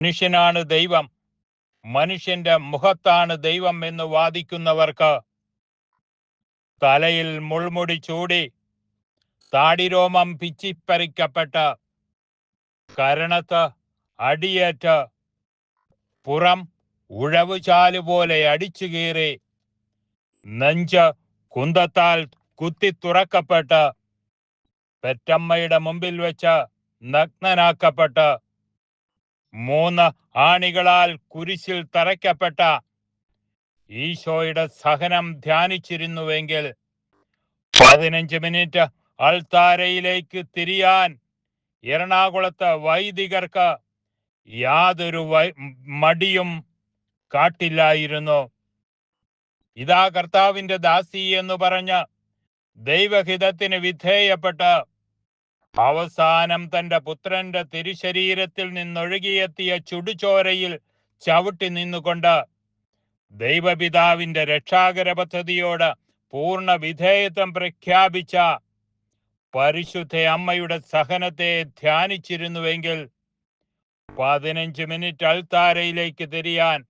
മനുഷ്യനാണ് ദൈവം, മനുഷ്യന്റെ മുഖത്താണ് ദൈവം എന്ന് വാദിക്കുന്നവർക്ക് തലയിൽ മുൾമുടി ചൂടി താടിരോമം പിച്ചിപ്പറിക്കപ്പെട്ട് കരണത്ത് അടിയേറ്റ് പുറം ഉഴവുചാലുപോലെ അടിച്ചു കീറി നെഞ്ച് കുന്തത്താൽ കുത്തി തുറക്കപ്പെട്ട് പെറ്റമ്മയുടെ മുമ്പിൽ വെച്ച് നഗ്നനാക്കപ്പെട്ട് 3 ആണികളാൽ കുരിശിൽ തറയ്ക്കപ്പെട്ട ഈശോയുടെ സഹനം ധ്യാനിച്ചിരുന്നുവെങ്കിൽ 15 മിനിറ്റ് അൾത്താരയിലേക്ക് തിരിയാൻ എറണാകുളത്ത് വൈദികർക്ക് യാതൊരു മടിയും കാട്ടില്ലായിരുന്നു. ഇതാ കർത്താവിന്റെ ദാസി എന്ന് പറഞ്ഞ് ദൈവഹിതത്തിന് വിധേയപ്പെട്ട് അവസാനം തന്റെ പുത്രന്റെ തിരുശരീരത്തിൽ നിന്നൊഴുകിയെത്തിയ ചുടുചോരയിൽ ചവിട്ടി നിന്നുകൊണ്ട് ദൈവപിതാവിന്റെ രക്ഷാകര പദ്ധതിയോട് പൂർണ്ണ വിധേയത്വം പ്രഖ്യാപിച്ച പരിശുദ്ധ അമ്മയുടെ സഹനത്തെ ധ്യാനിച്ചിരുന്നുവെങ്കിൽ 15 മിനിറ്റ് അൾത്താരയിലേക്ക് തിരിയാൻ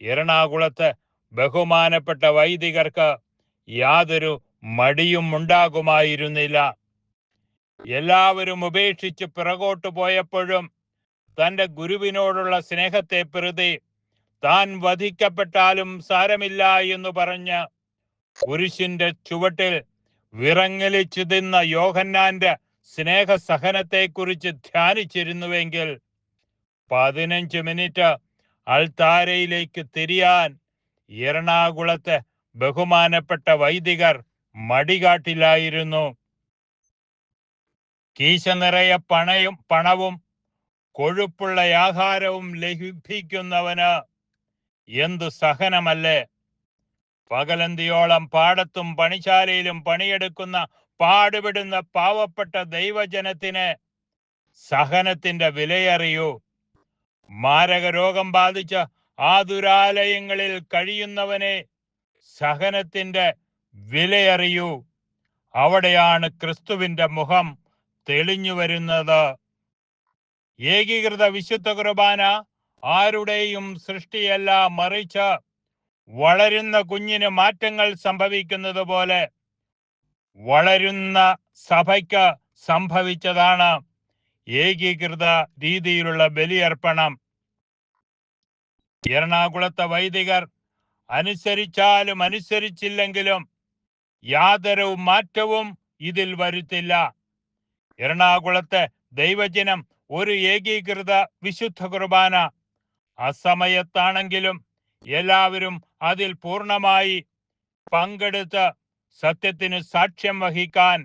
എറണാകുളത്ത് ബഹുമാനപ്പെട്ട വൈദികർക്ക് യാതൊരു മടിയും ഉണ്ടാകുമായിരുന്നില്ല. എല്ലാവരും ഉപേക്ഷിച്ച് പിറകോട്ട് പോയപ്പോഴും തന്റെ ഗുരുവിനോടുള്ള സ്നേഹത്തെ പ്രതി താൻ വധിക്കപ്പെട്ടാലും സാരമില്ല എന്ന് പറഞ്ഞ് കുരിശിന്റെ ചുവട്ടിൽ വിറങ്ങലിച്ചു തിന്ന യോഹന്നാന്റെ സ്നേഹസഹനത്തെക്കുറിച്ച് ധ്യാനിച്ചിരുന്നുവെങ്കിൽ 15 മിനിറ്റ് അൾത്താരയിലേക്ക് തിരിയാൻ എറണാകുളത്തെ ബഹുമാനപ്പെട്ട വൈദികർ മടികാട്ടില്ലായിരുന്നു. കീശ നിറയെ പണവും കൊഴുപ്പുള്ള ആഹാരവും ലഭിക്കുന്നവന് എന്തു സഹനമല്ലേ? പകലന്തിയോളം പാടത്തും പണിശാലയിലും പണിയെടുക്കുന്ന പാടുപെടുന്ന പാവപ്പെട്ട ദൈവജനത്തിന് സഹനത്തിന്റെ വിലയറിയൂ. മാരക രോഗം ബാധിച്ച് ആതുരാലയങ്ങളിൽ കഴിയുന്നവനെ സഹനത്തിന്റെ വിലയറിയൂ. അവിടെയാണ് ക്രിസ്തുവിന്റെ മുഖം തെളിഞ്ഞു വരുന്നത്. ഏകീകൃത വിശുദ്ധ കുർബാന ആരുടെയും സൃഷ്ടിയല്ല, മറിച്ച് വളരുന്ന കുഞ്ഞിന് മാറ്റങ്ങൾ സംഭവിക്കുന്നത് പോലെ വളരുന്ന സഭയ്ക്ക് സംഭവിച്ചതാണ് ഏകീകൃത രീതിയിലുള്ള ബലിയർപ്പണം. എറണാകുളത്തെ വൈദികർ അനുസരിച്ചാലും അനുസരിച്ചില്ലെങ്കിലും യാതൊരു മാറ്റവും ഇതിൽ വരുത്തില്ല. എറണാകുളത്തെ ദൈവജനം ഒരു ഏകീകൃത വിശുദ്ധ കുർബാന അസമയത്താണെങ്കിലും എല്ലാവരും അതിൽ പൂർണ്ണമായി പങ്കെടുത്ത് സത്യത്തിന് സാക്ഷ്യം വഹിക്കാൻ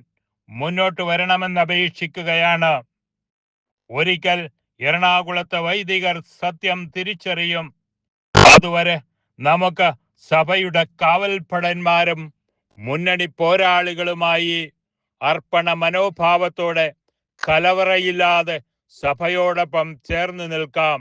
മുന്നോട്ട് വരണമെന്ന് അപേക്ഷിക്കുകയാണ്. ഒരിക്കൽ എറണാകുളത്തെ വൈദികർ സത്യം തിരിച്ചറിയും. അതുവരെ നമുക്ക് സഭയുടെ കാവൽപ്പടന്മാരും മുന്നണി പോരാളികളുമായി അർപ്പണ മനോഭാവത്തോടെ കലവറയില്ലാതെ സഭയോടൊപ്പം ചേർന്ന് നിൽക്കാം.